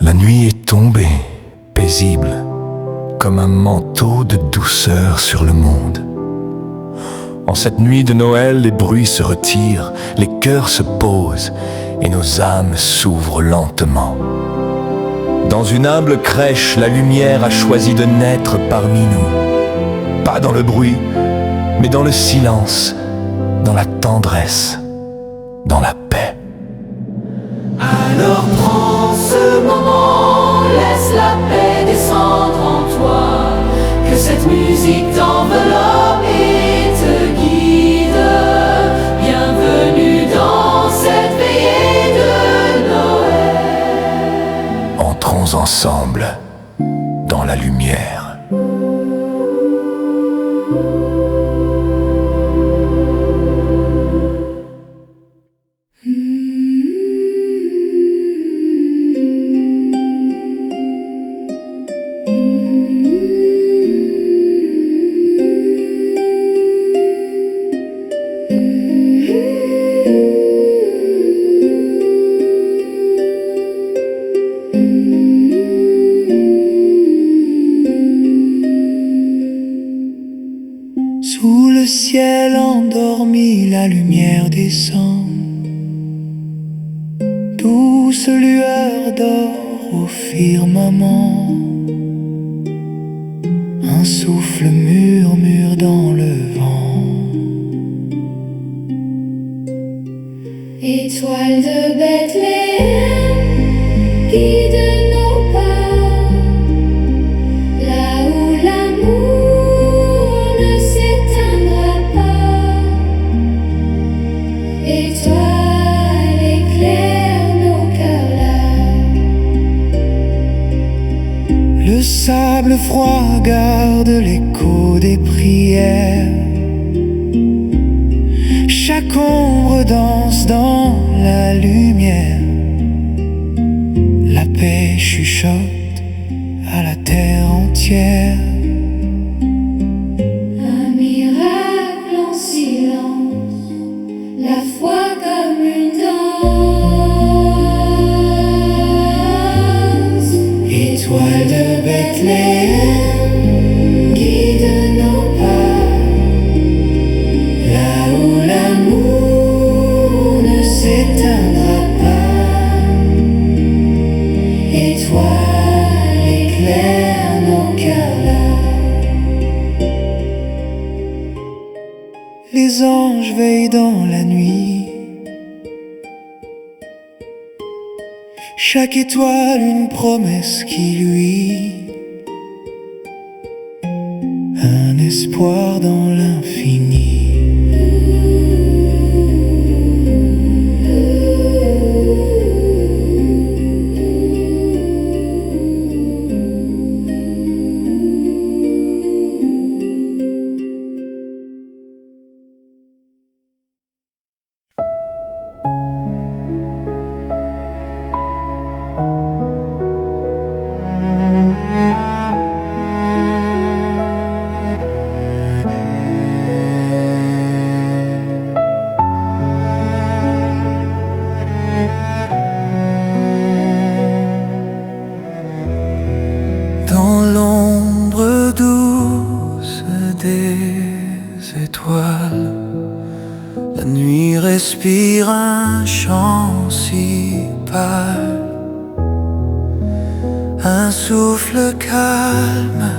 La nuit est tombée, paisible, comme un manteau de douceur sur le monde. En cette nuit de Noël, les bruits se retirent, les cœurs se posent et nos âmes s'ouvrent lentement. Dans une humble crèche, la lumière a choisi de naître parmi nous. Pas dans le bruit, mais dans le silence, dans la tendresse, dans la paix. Alors prends ce moment, laisse la paix descendre en toi, que cette musique t'enveloppe et te guide. Bienvenue dans cette veillée de Noël. Entrons ensemble dans la lumière. Sous le ciel endormi, la lumière descend. Douce lueur d'or au firmament. Un souffle murmure dans le vent. Étoile de Bethléem, guide nos pas, là où l'amour ne s'éteindra pas. Étoile, éclaire nos cœurs là. Le sable froid garde l'écho des prières. Chaque ombre danse dans la lumière. La paix chuchote à la terre entière. Un miracle en silence, la foi comme une danse. Étoile de Bethléem, guide nos pas, là où l'amour ne s'éteindra pas. Étoile, éclaire nos cœurs là. Les anges veillent dans la nuit. Chaque étoile une promesse qui luit. Un espoir dans l'infini. Dans l'ombre douce des étoiles, la nuit respire un chant si pâle. Un souffle calme,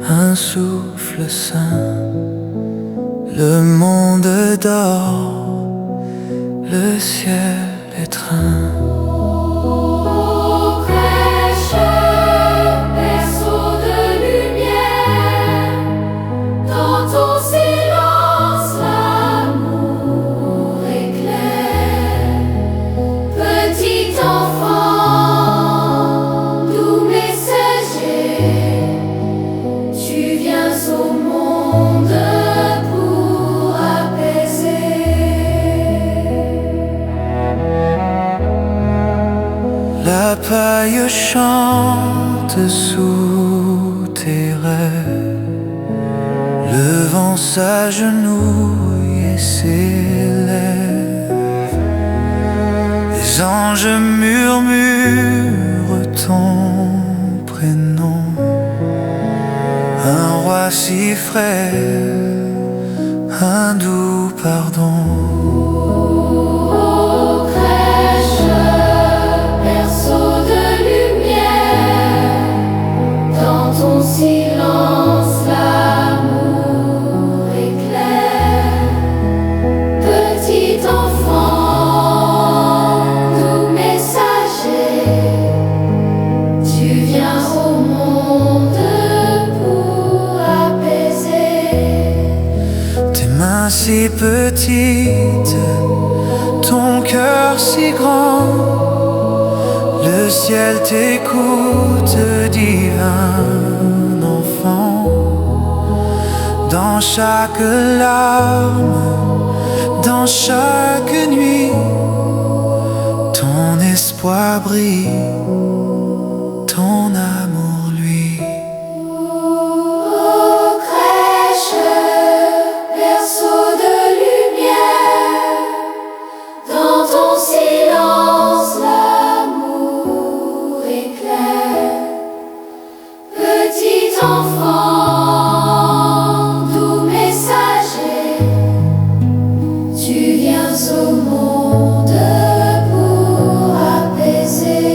un souffle sain. Le monde dort, le ciel étreint. Ô crèche, berceau de lumière, dans ton silence l'amour éclaire. Petit enfant, doux messager, tu viens au monde pour apaiser. La paille chante sous tes rêves. Le vent s'agenouille et s'élève. Les anges murmurent ton prénom. Un roi si frais, un doux pardon. Ô crèche, berceau de lumière, dans ton silence l'amour éclaire. Petit enfant, doux messager, tu viens au monde pour apaiser. Tes mains si petites, ton cœur si grand, le ciel t'écoute, divin enfant. Dans chaque larme, dans chaque nuit, ton espoir brille, ton amour lui. Ô crèche, berceau de lumière, dans ton silence l'amour éclaire. Petit enfant, doux messager, tu viens au monde pour apaiser.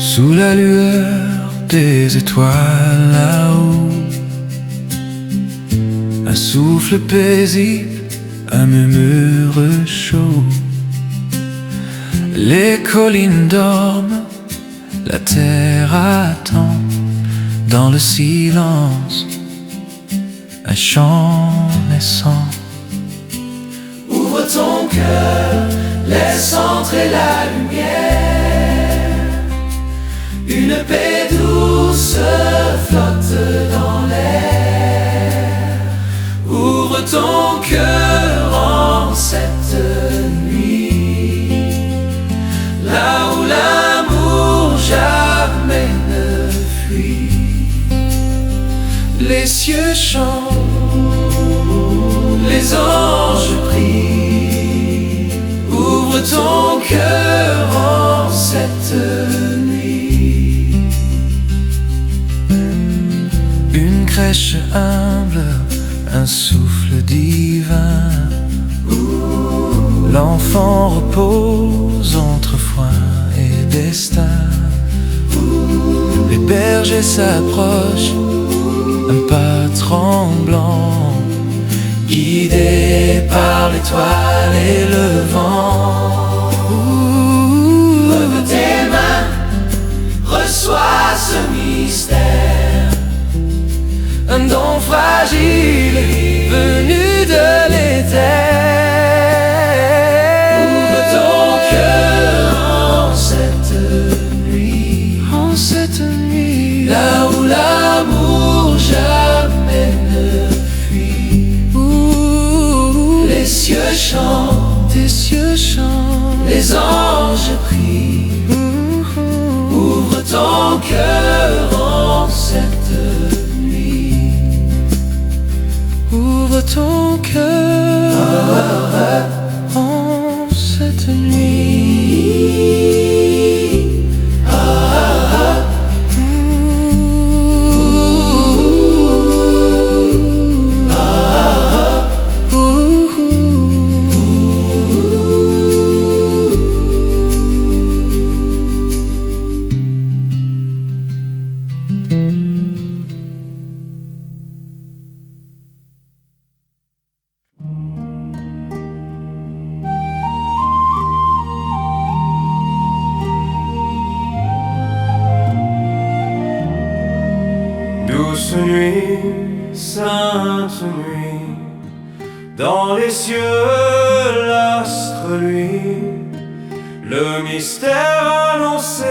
Sous la lueur des étoiles là-haut, un souffle paisible, un murmure chaud. Les collines dorment, la terre attend. Dans le silence, un chant naissant. Ouvre ton cœur, laisse entrer la lumière. Une paix douce flotte dans l'air. Ouvre ton cœur en cette nuit, là où l'amour jamais ne fuit. Les cieux chantent, Les anges prient. Ouvre ton cœur en cette nuit. une crèche humble, un souffle divin. L'enfant repose entre foin et destin. Les bergers s'approchent, un pas tremblant, Guidé par l'étoile et le vent. Lève tes mains, reçois ce mystère. un don fragile venu de l'éther. Ouvre ton cœur en cette nuit, En cette nuit, là où l'amour jamais ne fuit. Les cieux chantent, tes cieux chantent, les anges prient. Ouvre ton cœur en cette nuit. ouvre ton cœur en cette nuit. Douce nuit, sainte nuit, dans les cieux l'astre contre lui. Le mystère annoncé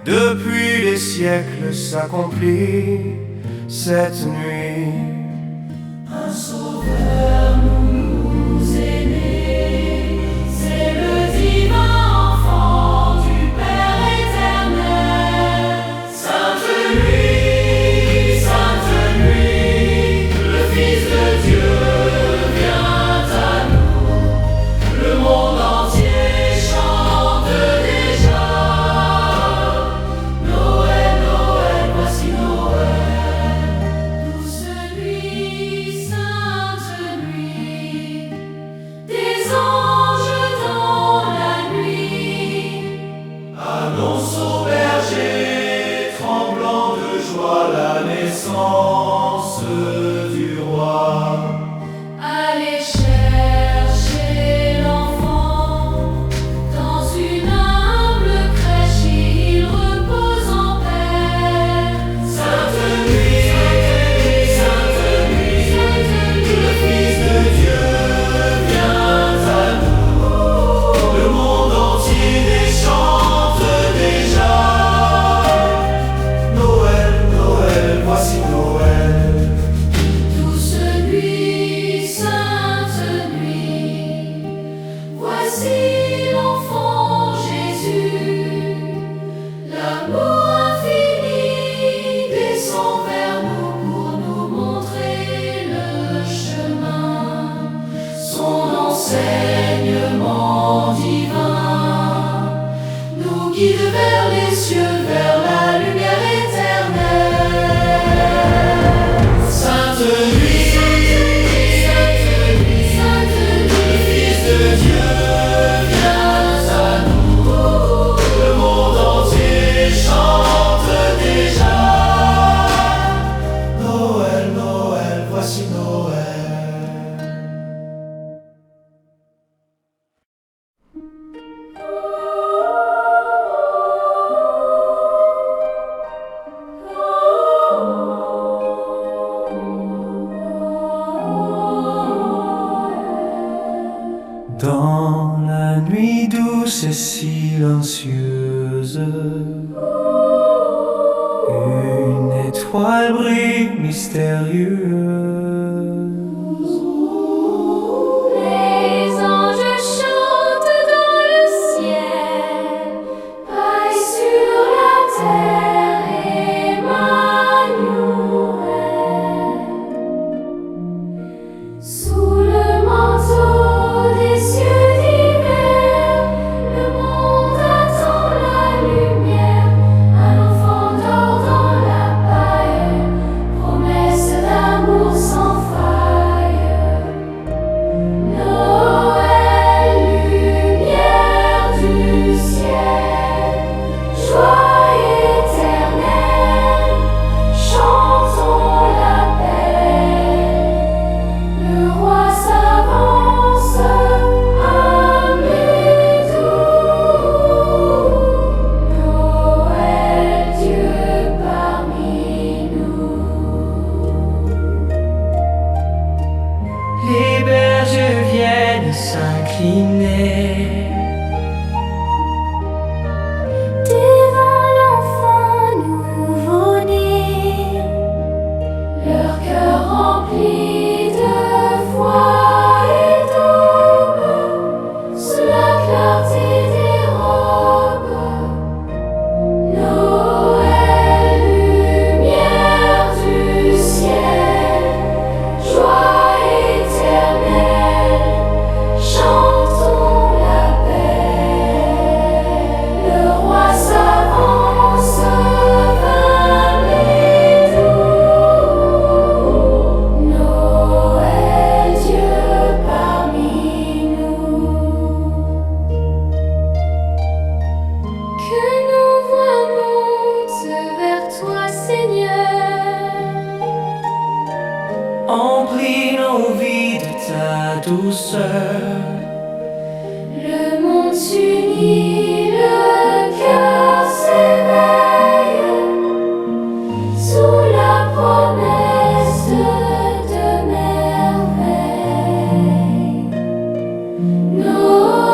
depuis des siècles s'accomplit cette nuit. Un sauveur nous est né, c'est le divin enfant du Père éternel. Sainte nuit, le Fils de Dieu vient à nous. Le monde entier chante déjà. Noël, Noël, voici Noël. Douce nuit, sainte nuit, des anges dans la nuit annoncent aux bergers, tremblant de joie, la naissance du roi. Allez chercher l'enfant dans une humble crèche, il repose en paix. Sainte nuit, le Fils de Dieu vient à nous. Le monde entier chante déjà. Noël, Noël, voici Noël. Douce nuit, sainte nuit, voici l'enfant Jésus. L'amour infini descend vers nous pour nous montrer le chemin. Son enseignement divin nous guide vers les cieux, vers la lumière éternelle. Sainte nuit, le Fils de Dieu vient à nous. Le monde entier chante déjà. Noël, Noël, voici Noël. Dans la nuit douce et silencieuse, une étoile brille mystérieuse. Les anges chantent dans le ciel, paix sur la terre, Emmanuel. Sous le manteau des cieux d'hiver, le monde attend la lumière. Un enfant dort dans la paille, promesse d'amour sans faille. Noël, lumière du ciel, joie éternelle, chantons la paix. Le roi s'avance, humble et doux. Noël, Dieu parmi nous. Les bergers viennent s'incliner Devant l'enfant nouveau-né, leur cœur rempli de foi et d'aube, sous la clarté des robes. Noël, lumière du ciel, joie éternelle, chantons la paix. Le roi s'avance, humble et doux. Noël, Dieu parmi nous. Que nos voix montent vers toi, Seigneur. emplis nos vies de ta douceur. Le monde s'unit, le cœur s'éveille, sous la promesse de merveille. Noël,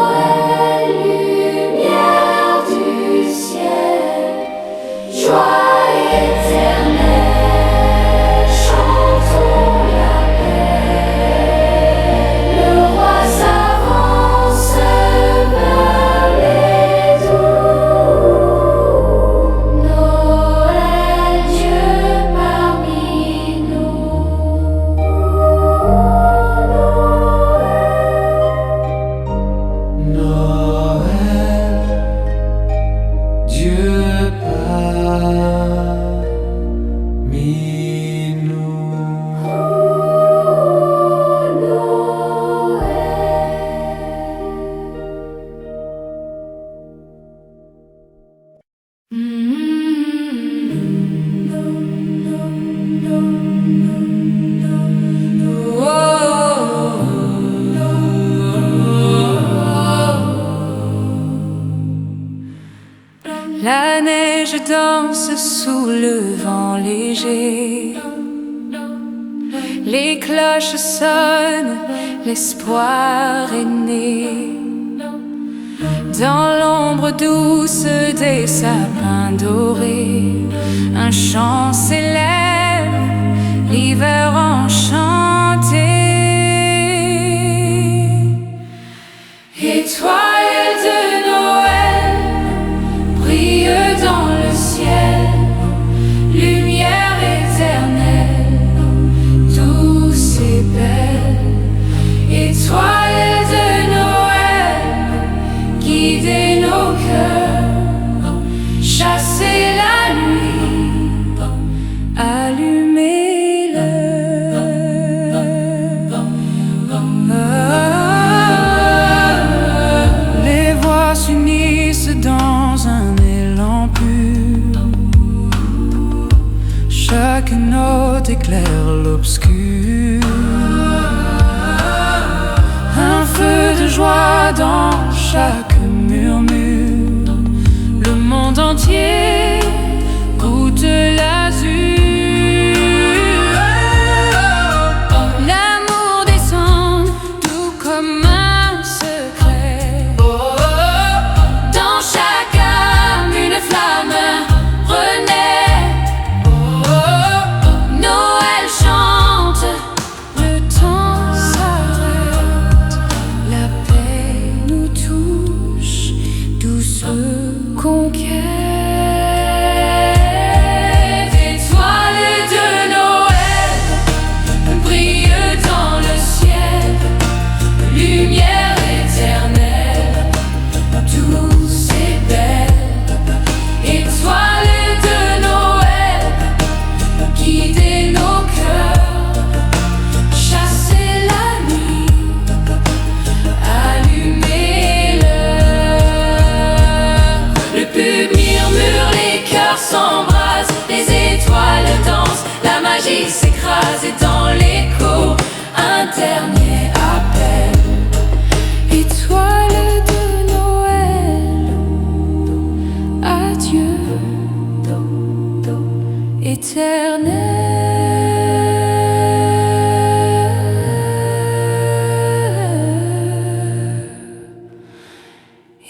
Noël, Dieu parmi nous. La neige danse sous le vent léger. Les cloches sonnent, l'espoir est né. Dans l'ombre douce des sapins dorés, un chant s'élève, l'hiver enchanté. Étoile de Noël, brille dans le ciel, lumière éternelle, douce et belle. Étoile de Noël, guidez nos cœurs, chassez la nuit, allumez-le. Les voix s'unissent dans un élan pur, chaque note éclaire l'obscur. Un feu de joie dans chaque murmure, le monde entier goûte l'azur. L'amour descend doux comme un secret. Dans chaque âme une flamme renaît. Noël chante, le temps s'arrête, la paix nous touche, douce conquête. Étoile de Noël, brille dans le ciel, lumière éternelle, douce et belle. Étoile de Noël, guidez nos cœurs, chassez la nuit, allumez-le. Le pub murmure, les cœurs s'embrasent, les étoiles dansent, la magie s'écrase et dans l'écho, un dernier appel. Étoile de Noël, adieu, éternel.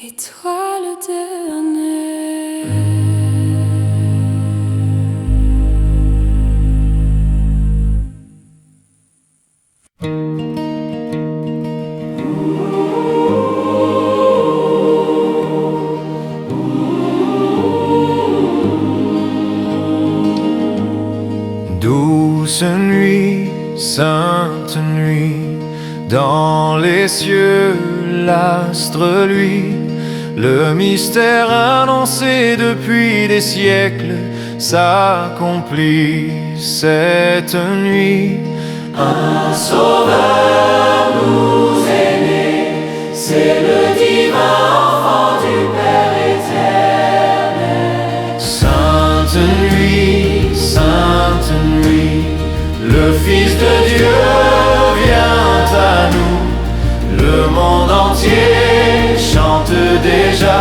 Étoile dernière. Douce nuit, sainte nuit, dans les cieux l'astre luit. Le mystère annoncé depuis des siècles s'accomplit cette nuit. Un sauveur nous est né, c'est le divin enfant du Père éternel. Sainte nuit, le Fils de Dieu vient à nous. Le monde entier chante déjà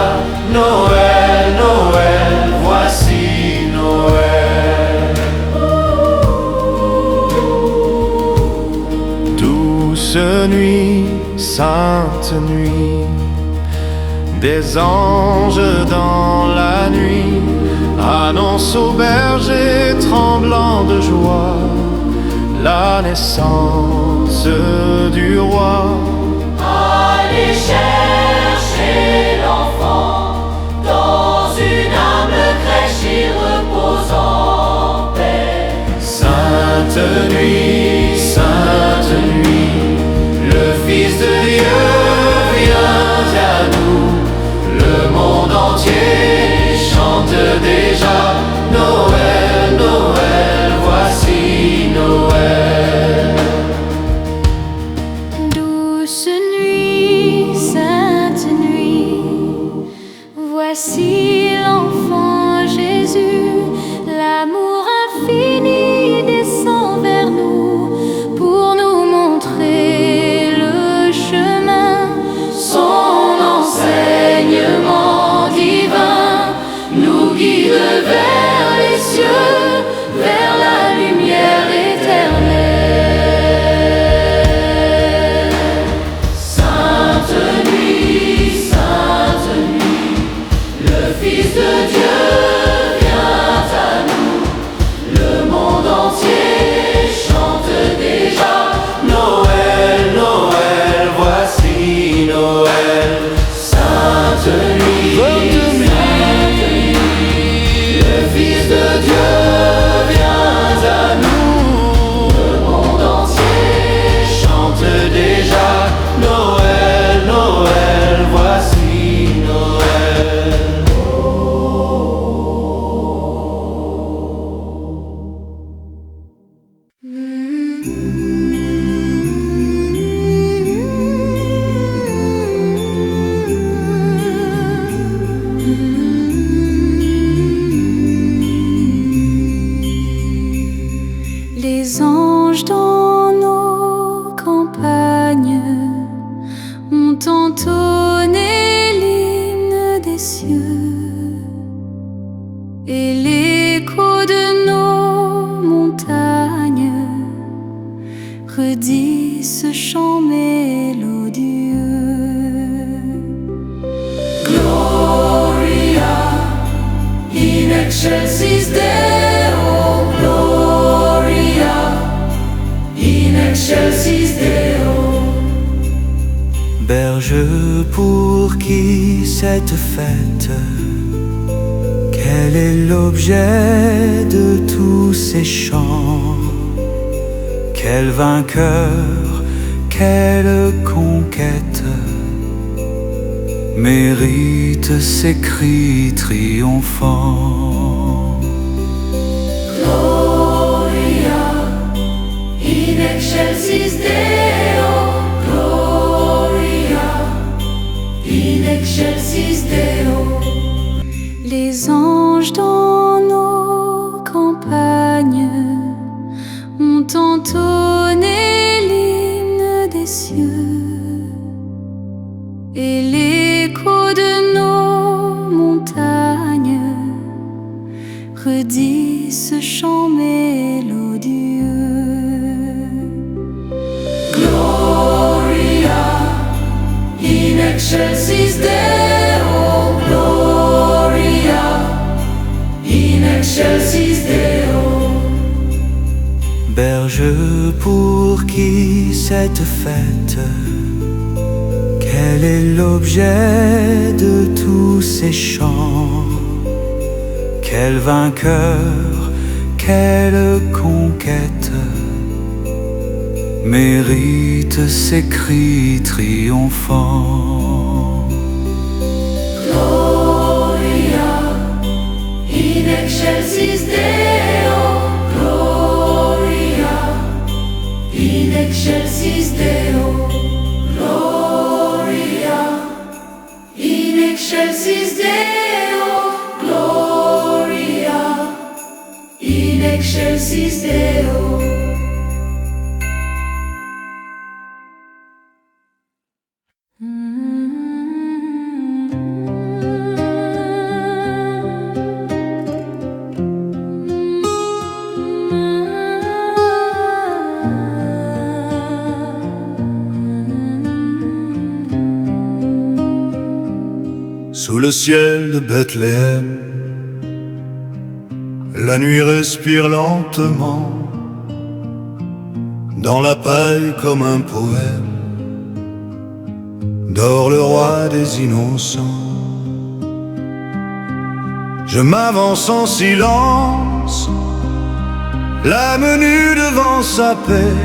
Noël, Noël, voici Noël. Douce nuit, sainte nuit, des anges dans la nuit annoncent aux bergers tremblants de joie la naissance du roi. Allez chercher l'enfant dans une humble crèche, il repose en paix. Sainte nuit, le Fils de Dieu vient à entier chante déjà Noël, Noël, voici Noël. Douce nuit, sainte nuit, voici l'enfant Jésus, l'amour infini descend vers nous pour nous montrer le chemin. Son enseignement divin nous guide vers les cieux, vers la lumière éternelle. Sainte nuit, le Fils de Dieu vient à nous. Le monde entier chante déjà Noël, Noël, voici Noël. Sainte nuit, le Fils de Dieu vient à nous. Le monde entier chante déjà Noël, Noël, voici Noël. Les anges dans nos campagnes ont entonné l'hymne des cieux, et l'écho de nos montagnes redit ce chant mélodieux. Gloria in excelsis Deo, Gloria in excelsis Deo. Berge pour qui cette fête? Quel est l'objet de tous ces chants? Quel vainqueur, quelle conquête mérite ces cris triomphants? Gloria in excelsis Deo, Gloria in excelsis Deo. Les anges dans nos campagnes ont entonné l'hymne des cieux, et l'écho de nos montagnes redit ce chant mélodieux. Gloria in excelsis Deo, Gloria in excelsis Deo. Berge pour qui cette fête? Quel est l'objet de tous ces chants? Quel vainqueur, quelle conquête mérite ces cris triomphants? Gloria in excelsis Deo, Gloria in excelsis Deo, Gloria in excelsis Deo, Gloria in excelsis Deo. Sous le ciel de Bethléem, la nuit respire lentement, dans la paille comme un poème, dort le roi des innocents. Je m'avance en silence, l'âme nue devant sa paix,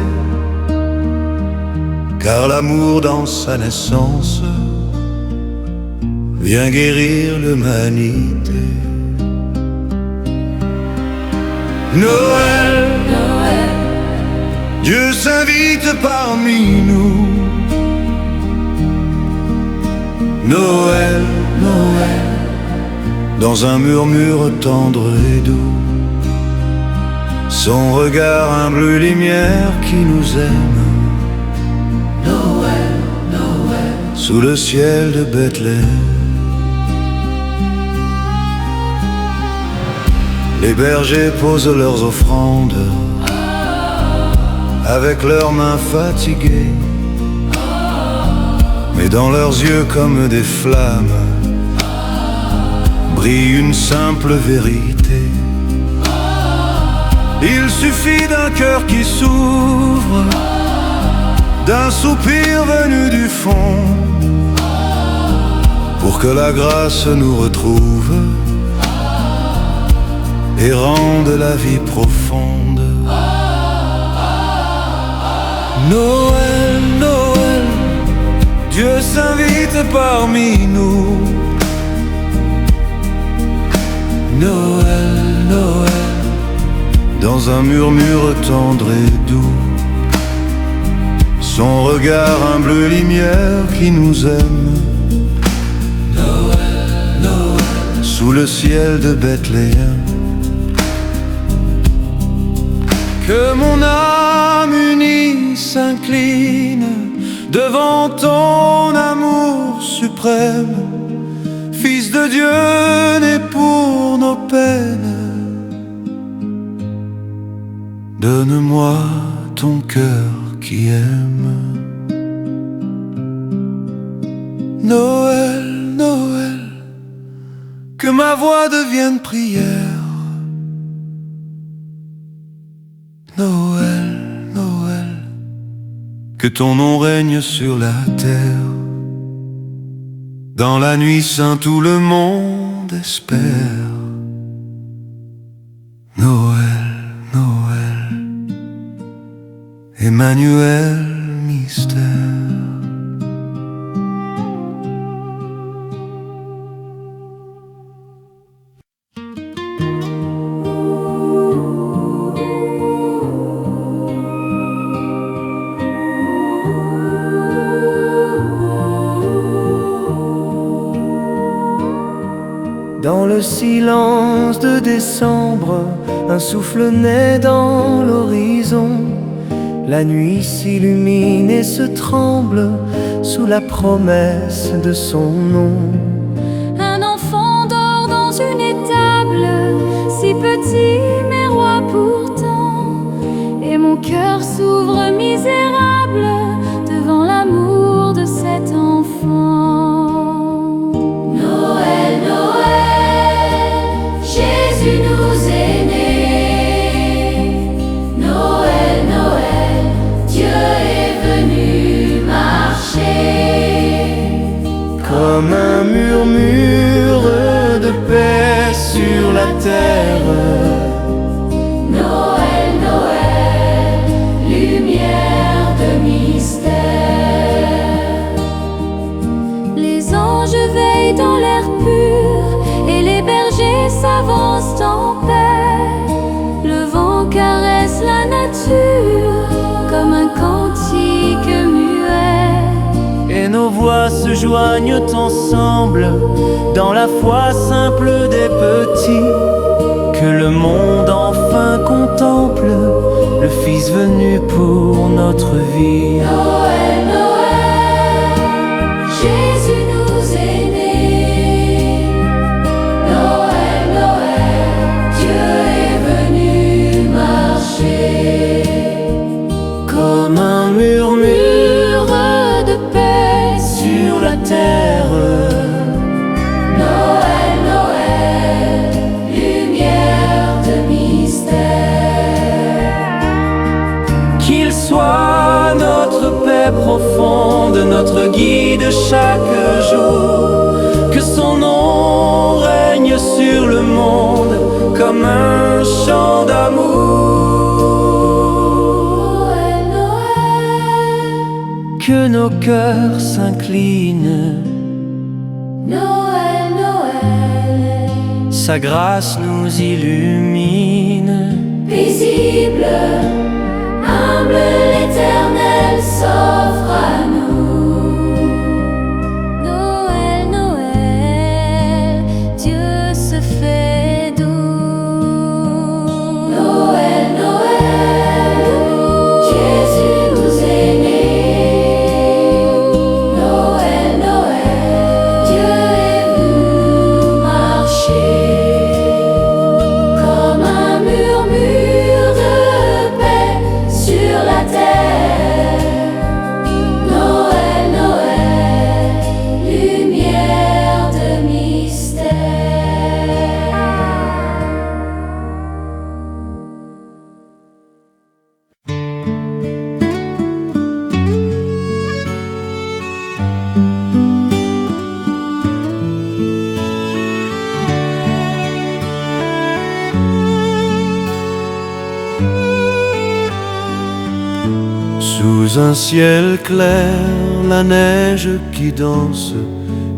car l'amour dans sa naissance vient guérir l'humanité. Noël, Noël, Dieu s'invite parmi nous. Noël, Noël, dans un murmure tendre et doux, son regard un bleu lumière qui nous aime. Noël, Noël, Sous le ciel de Bethléem, les bergers posent leurs offrandes avec leurs mains fatiguées, mais dans leurs yeux comme des flammes brille une simple vérité. Il suffit d'un cœur qui s'ouvre, d'un soupir venu du fond, pour que la grâce nous retrouve et rende la vie profonde. Noël, Noël, Dieu s'invite parmi nous. Noël, Noël, dans un murmure tendre et doux, son regard un bleu lumière qui nous aime. Noël, Noël, sous le ciel de Bethléem. Que mon âme unie s'incline devant ton amour suprême, Fils de Dieu né pour nos peines. Donne-moi ton cœur qui aime. Noël, Noël, que ma voix devienne prière. Noël, Noël, que ton nom règne sur la terre. Dans la nuit sainte tout le monde espère. Noël, Noël, Emmanuel, mystère. Dans le silence de décembre, un souffle naît dans l'horizon. La nuit s'illumine et se tremble sous la promesse de son nom. un enfant dort dans une étable, si petit mais roi pourtant, et mon cœur s'ouvre misérable devant l'amour de cet enfant. Noël, Noël, Jésus nous est né. Noël, Noël, Dieu est venu marcher. Comme un murmure de paix sur la terre. Noël, Noël, lumière de mystère. Les anges veillent dans l'air pur et les bergers s'avancent en paix. Le vent caresse la nature comme un cantique muet. Et nos voix se joignent ensemble dans la foi simple des petits. Que le monde enfin contemple le Fils venu pour notre vie. Noël, Noël, Jésus nous est né. Noël, Noël, Dieu est venu marcher. Comme un murmure De paix sur la terre. Noël, Noël, lumière de mystère. Qu'il soit notre paix profonde, notre guide chaque jour. Que son nom règne sur le monde comme un chant d'amour. Noël, Noël, Que nos cœurs s'inclinent Noël. sa grâce nous illumine. Paisible, humble, l'Éternel s'offre à nous. Noël, Noël, Dieu se fait doux. Noël, Noël, Jésus nous est né. Noël, Noël, Dieu est venu marcher comme un murmure de paix sur la terre. Noël, Noël, lumière de mystère. Sous un ciel clair, la neige qui danse,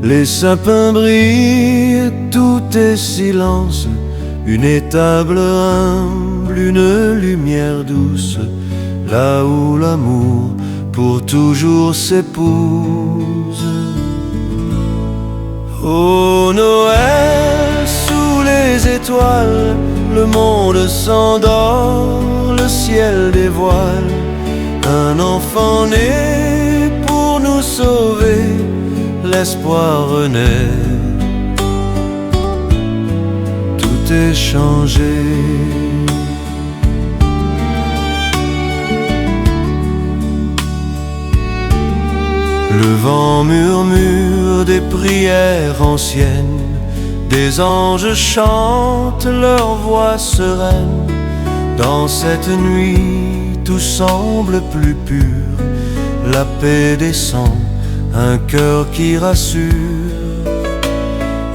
les sapins brillent, tout est silence. Une étable humble, une lumière douce, là où l'amour pour toujours s'épouse. Ô Noël, sous les étoiles, le monde s'endort, le ciel dévoile un enfant né pour nous sauver, l'espoir renaît. Tout est changé. Le vent murmure des prières anciennes, des anges chantent leur voix sereine. Dans cette nuit, tout semble plus pur, la paix descend, un cœur qui rassure,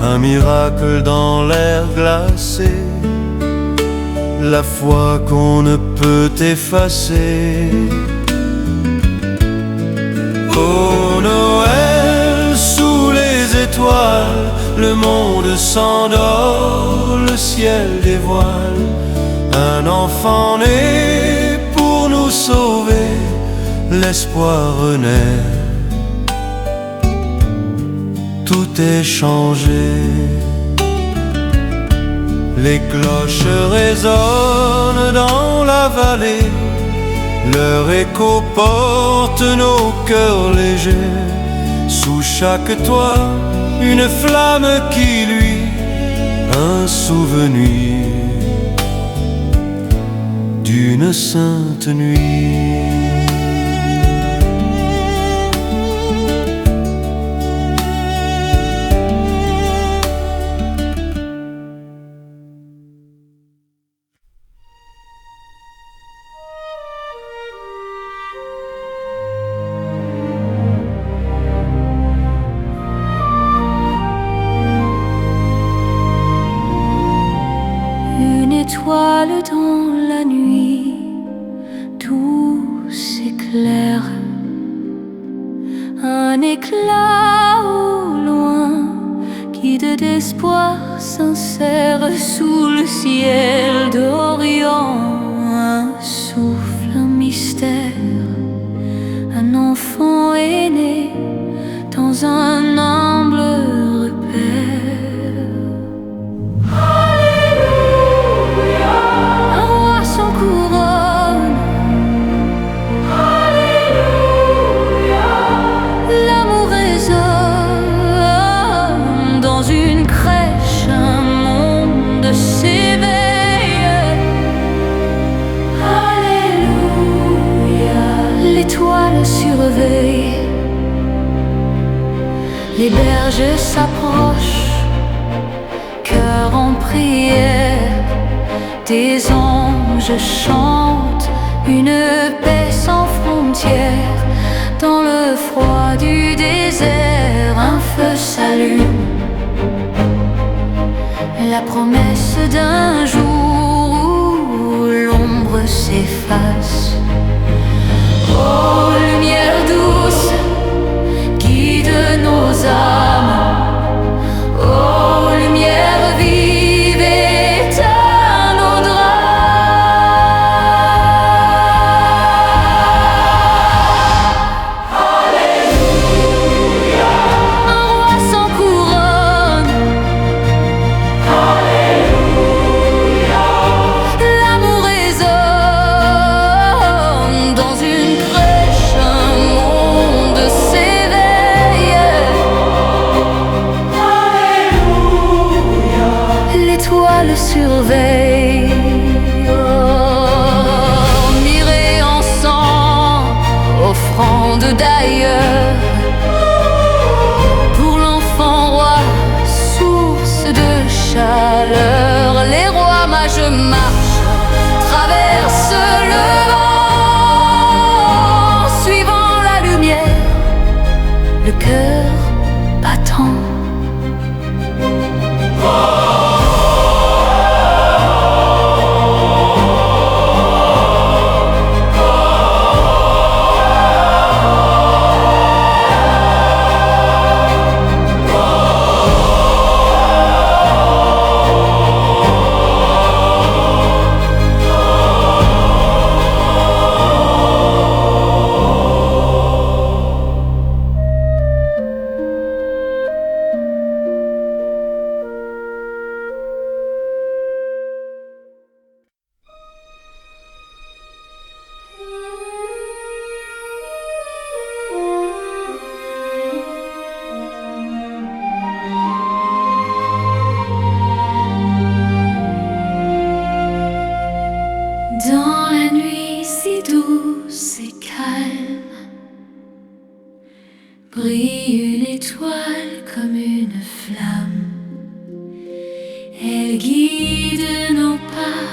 un miracle dans l'air glacé, la foi qu'on ne peut effacer. Ô Noël, sous les étoiles, le monde s'endort, le ciel dévoile un enfant né pour nous sauver, l'espoir renaît. Tout est changé. Les cloches résonnent dans la vallée, leur écho porte nos cœurs légers. Sous chaque toit, une flamme qui luit, un souvenir d'une sainte nuit. Une étoile dans la nuit, tout s'éclaire. Un éclat au loin, guide d'espoir sincère sous le ciel d'Orient. Un souffle, un mystère, un enfant est né dans un humble repère. Un roi sans couronne, l'amour résonne dans une crèche, un monde s'éveille. Alléluia, l'étoile surveille. Les berges s'approchent, cœur en prière. Des anges chantent une paix sans frontières. Dans le froid du désert, un feu s'allume, la promesse d'un jour où l'ombre s'efface. Oh, lumière douce, guide nos âmes. Oh, lumière vive, étoiles surveillent. Oh, mirez ensemble, offrande d'ailleurs, pour l'enfant roi, source de chaleur. Les rois mages marchent, traversent le vent, suivant la lumière, le cœur battant. Dans la nuit si douce et calme, brille une étoile comme une flamme. Elle guide nos pas,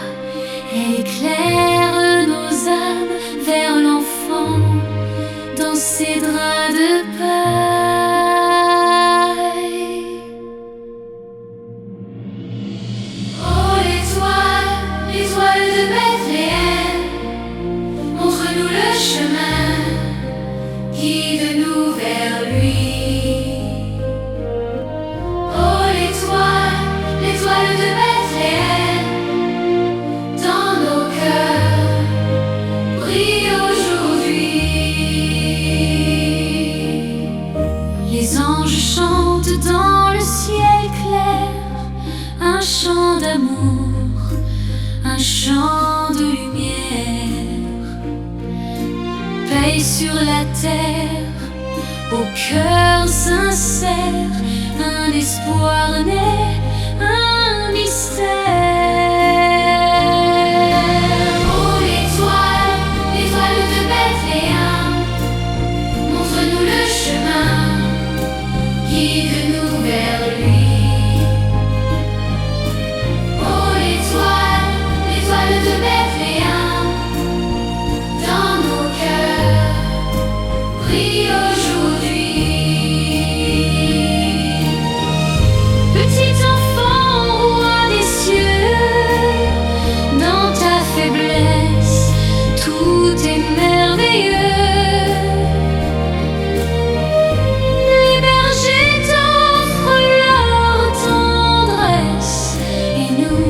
elle éclaire nos âmes vers l'enfant dans ses draps de paille. Oh l'étoile, l'étoile de Bethléem, montre-nous le chemin, guide-nous vers lui. Oh l'étoile, l'étoile de Bethléem, dans nos cœurs, brille aujourd'hui. Les anges chantent dans le ciel clair, un chant d'amour, un chant de lumière. Paix sur la terre, au cœur sincère, un espoir naît, un mystère. Oh l'étoile, l'étoile de Bethléem, montre-nous le chemin, guide-nous vers lui. Oh l'étoile, l'étoile de Bethléem, dans nos cœurs, brille aujourd'hui. Petit enfant roi des cieux, dans ta faiblesse, tout est merveilleux. Les bergers t'offrent leur tendresse, et nous,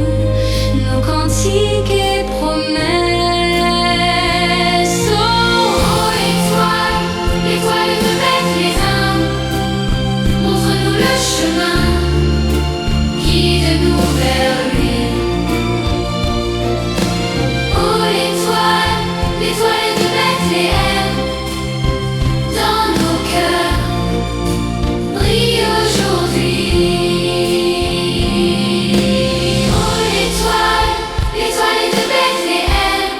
nos cantiques et promesses. Oh, l'étoile, l'étoile de Bethléem, montre-nous le chemin, guide-nous vers lui. Oh l'étoile, l'étoile de Bethléem, dans nos cœurs, brille aujourd'hui. Oh l'étoile, l'étoile de Bethléem,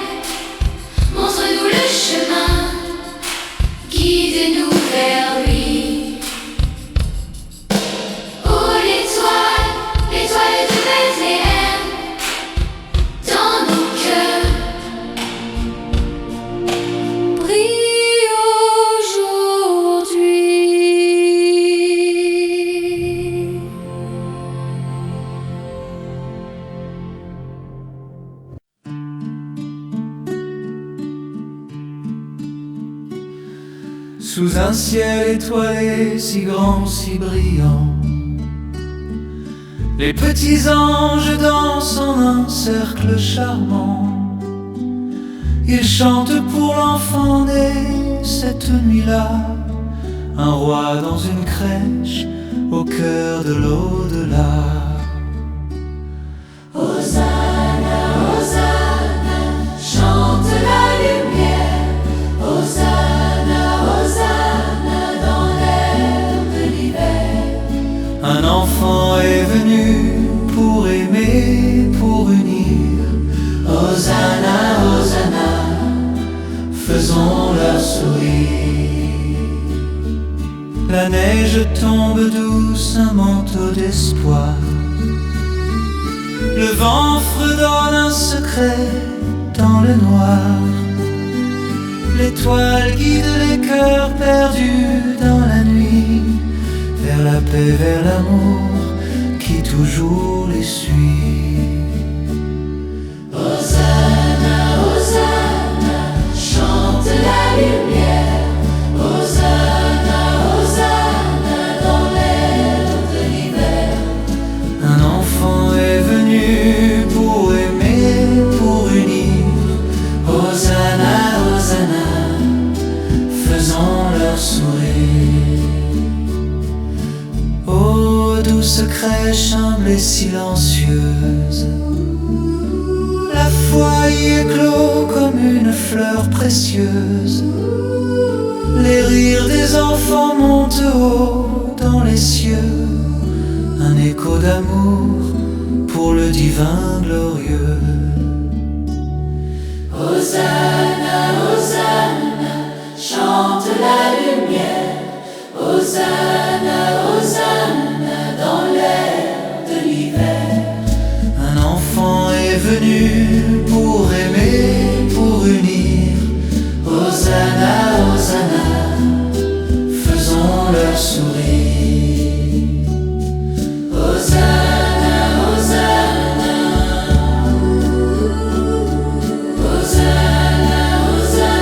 montre-nous le chemin, guide-nous vers lui. Oh l'étoile, l'étoile de Bethléem, dans nos cœurs, brille aujourd'hui. Sous un ciel étoilé si grand, si brillant, les petits anges dansent en un cercle charmant. Ils chantent pour l'enfant né cette nuit-là, un roi dans une crèche au cœur de l'au-delà. Hosanna, Hosanna, chante la lumière. Hosanna, Hosanna, dans l'air de l'hiver. Un enfant est venu pour aimer, pour unir. Hosanna, Hosanna, faisons-leur sourire. La neige tombe douce, un manteau d'espoir. Le vent fredonne un secret dans le noir. L'étoile guide les cœurs perdus dans la nuit, vers la paix, vers l'amour qui toujours les suit. Hosanna, Hosanna, chante la lumière. Hosanna, Hosanna, dans l'air de l'hiver. Un enfant est venu pour aimer, pour unir. Hosanna, Hosanna, faisons-leur sourire. Ô douce crèche humble et silencieuse, la foi y éclot comme une fleur précieuse. Les rires des enfants montent haut dans les cieux, un écho d'amour pour le divin glorieux. Hosanna, Hosanna, chante la lumière. Hosanna, Hosanna, dans l'air de l'hiver. Un enfant est venu pour aimer, pour unir. Hosanna, Hosanna, faisons-leur sourire. Hosanna, Hosanna, Hosanna, Hosanna.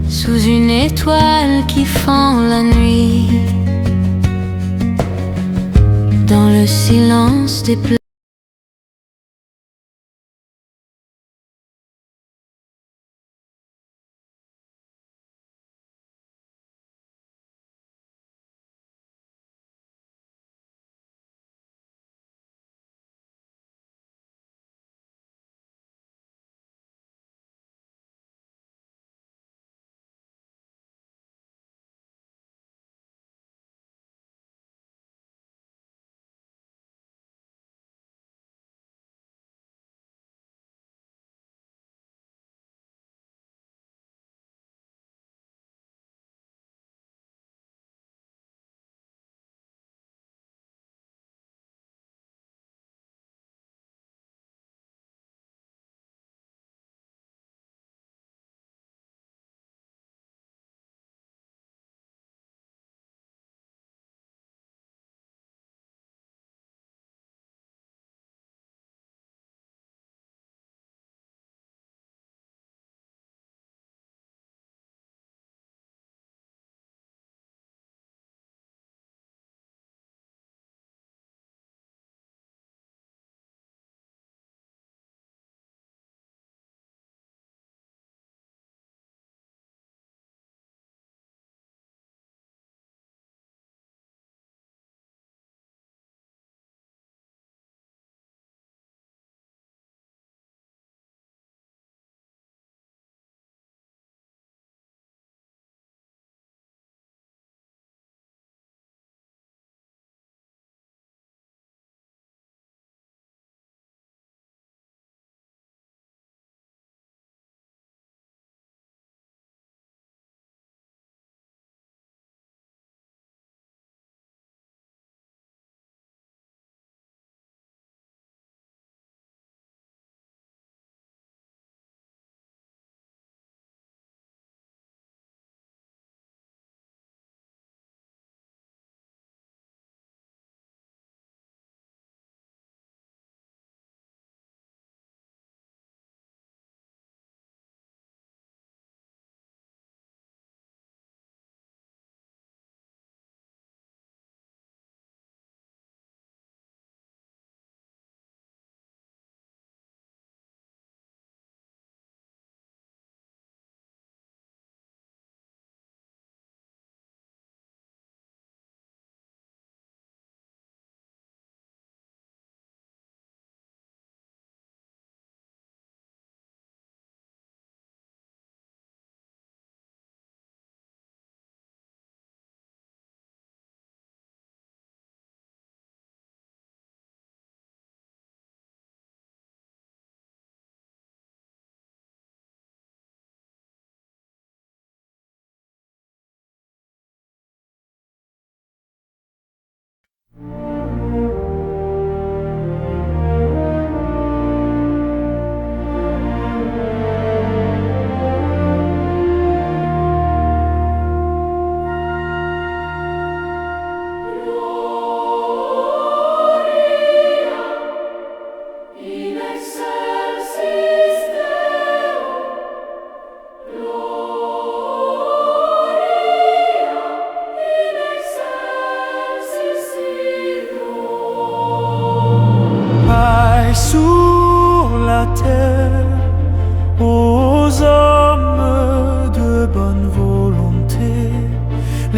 Sous une étoile qui fend la nuit, dans le silence des plages.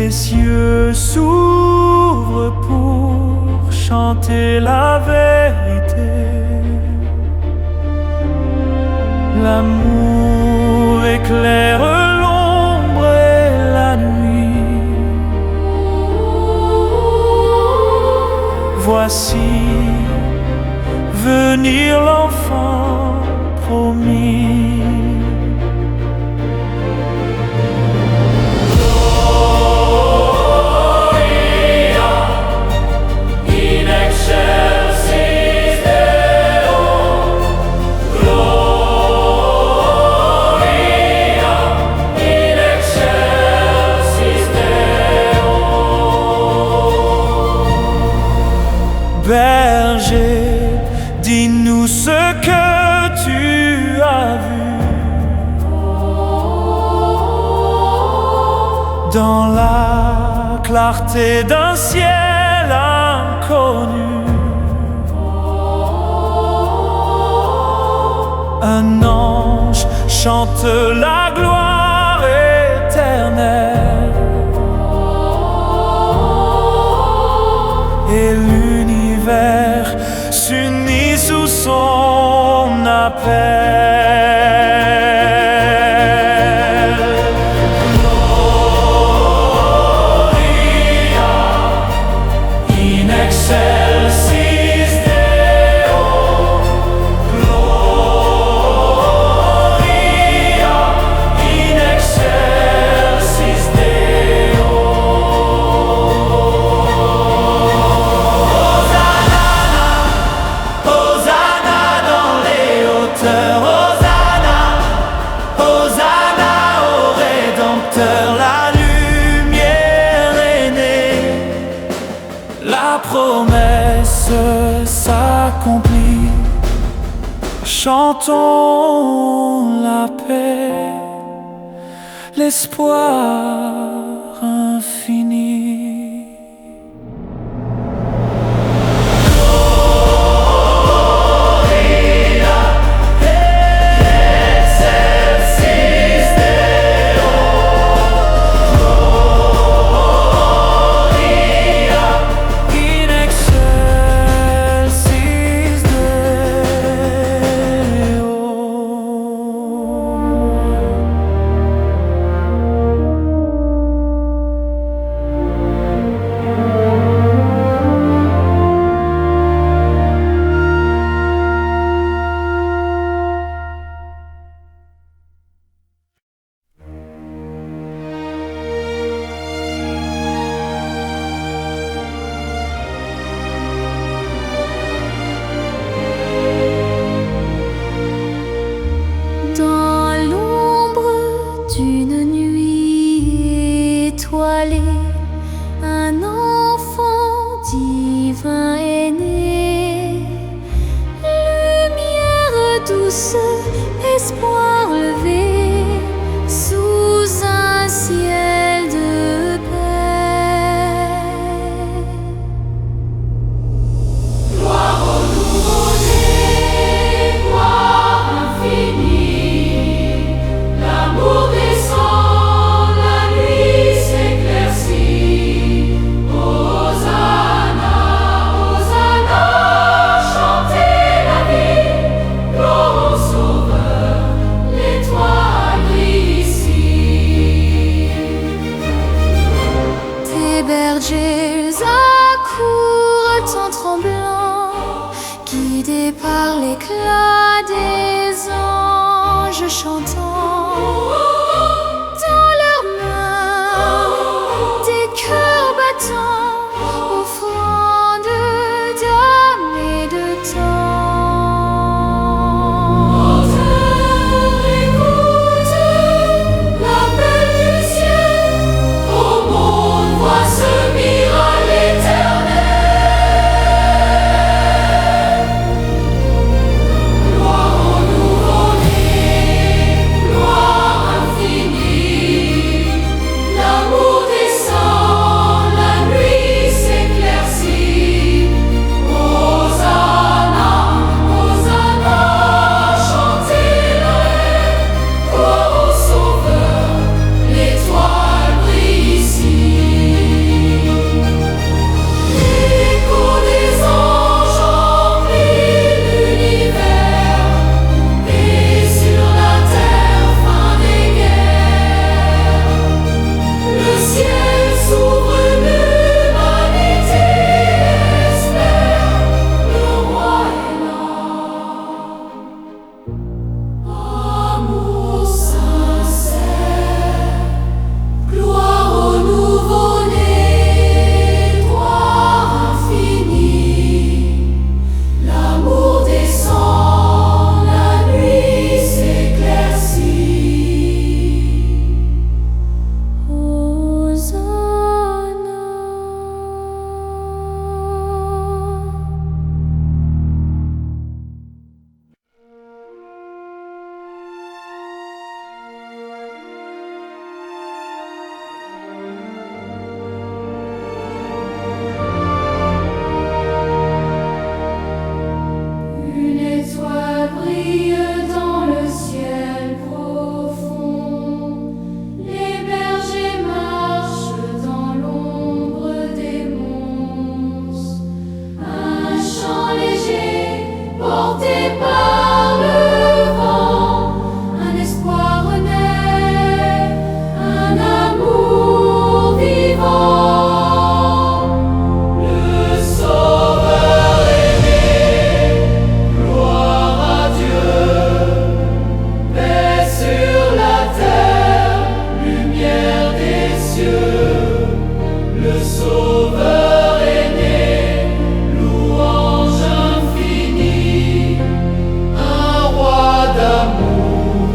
les cieux s'ouvrent pour chanter la vérité. L'amour éclaire l'ombre et la nuit. Voici venir l'enfant promis. Berger, dis-nous ce que tu as vu dans la clarté d'un ciel inconnu. Un ange chante la gloire éternelle et l'univers s'unit sous son appel. La promesse s'accomplit. Chantons la paix, l'espoir infini. Un enfant divin est né, lumière douce, espoir levé, sous un ciel de paix. Gloire au nouveau-né, gloire infinie, l'amour descend, la nuit s'éclaircit. Hosanna, Hosanna, chantez la vie, gloire au Sauveur, l'étoile brille ici. Tes bergers accourent en tremblant, guidés par l'éclat des anges chantants. Dans leurs mains, des cœurs battants, offrande d'âme et de temps. Écoute l'appel du ciel, au monde voit ce miracle éternel. Gloire au nouveau-né, gloire Sauveur est né, louange infinie, un roi d'amour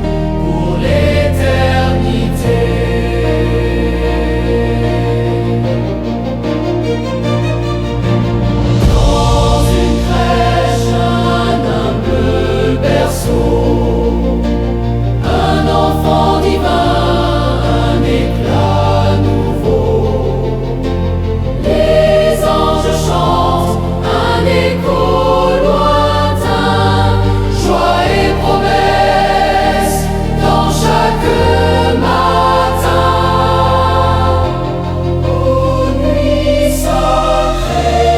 pour l'éternité. Dans une crèche, un humble berceau, un enfant divin, un éclat nouveau. Les anges chantent un écho lointain, joie et promesse dans chaque matin. Ô nuit sacrée,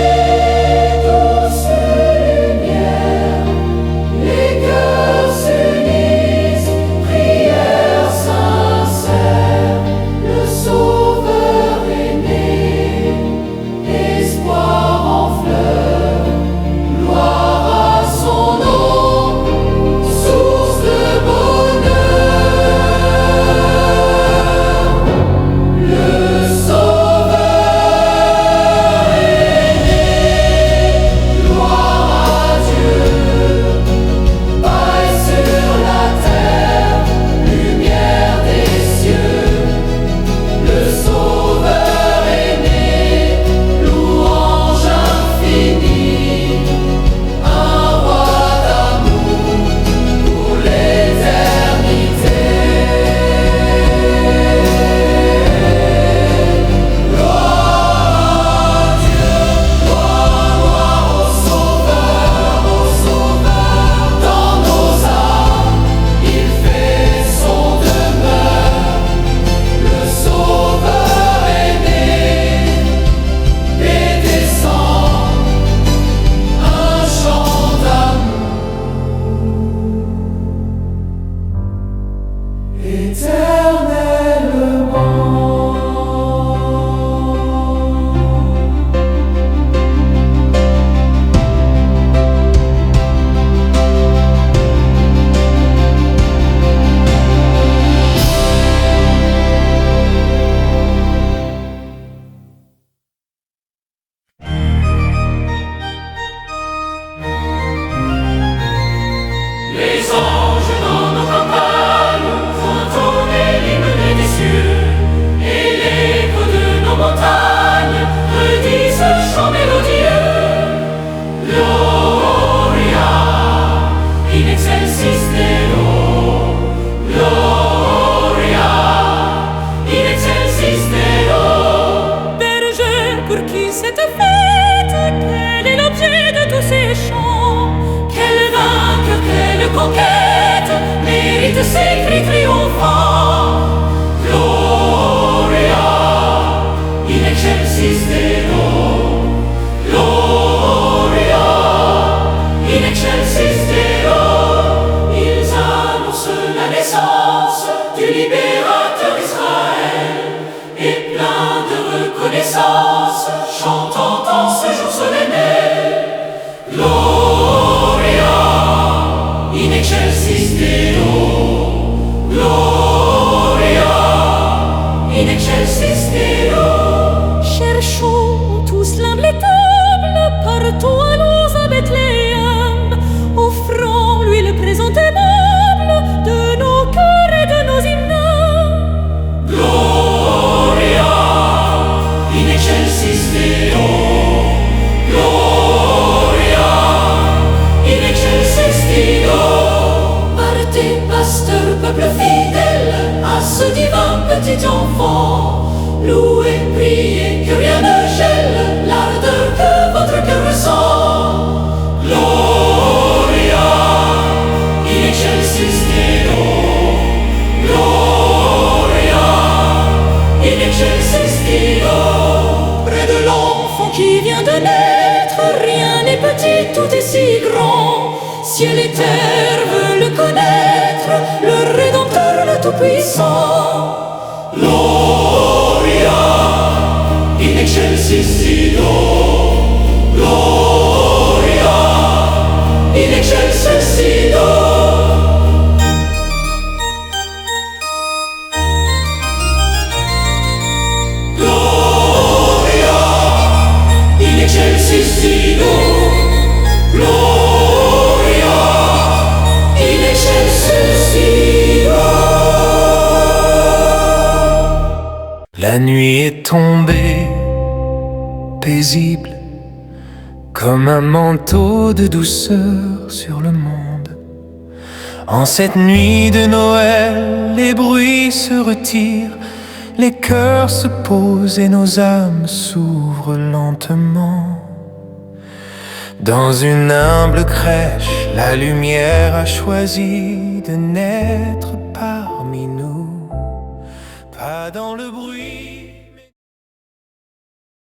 douce lumière, les cœurs s'unissent, prière sincère, le Sauveur est né, espoir en fleurs, gloire à son nom, source de bonheur. Le Sauveur est né, gloire à Dieu, paix sur la terre, lumière des cieux. Le Sauveur est né, louange infinie, un roi d'amour pour l'éternité. Gloire à Dieu, gloire au Sauveur, dans nos âmes, il fait son demeure. Le Sauveur est né et descend, un chant d'amour éternellement. Les anges dans nos campagnes font entonner l'hymne des cieux, et l'écho de nos montagnes redit ce chant mélodieux. Gloria in excelsis Deo, Gloria in excelsis Deo. Berger pour qui cette fête, quel est l'objet de tous ces chants? Quel vainqueur, quelle conquête mérite ces cris triomphants? Gloria in excelsis Deo, Gloria in excelsis Deo. Ils annoncent la naissance du libérateur Israël, et plein de reconnaissance, chantant en ce jour solennel. Gloria in excelsis Deo, Gloria in excelsis Deo. Cherchons tous l'humble étable, partout allons à Bethléem, offrons lui le présent aimable de nos cœurs et de nos hymnes. Gloria in excelsis Deo, Gloria in excelsis Deo. Partez, pasteurs, peuple fidèle, à ce divin petit enfant, louez, priez, que rien ne gèle l'ardeur que votre cœur ressent. Gloria in excelsis Deo, Gloria in excelsis Deo. Près de l'enfant qui vient de naître, rien n'est petit, tout est si grand. Ciel et terre veulent le connaître, le Rédempteur, le Tout-Puissant. Gloria in excelsis Deo, Gloria in excelsis Deo. Gloria excelsis Gloria in excelsis La nuit est tombée, paisible, comme un manteau de douceur sur le monde. En cette nuit de Noël, les bruits se retirent, les cœurs se posent et nos âmes s'ouvrent lentement. Dans une humble crèche, la lumière a choisi de naître parmi nous, pas dans le bruit.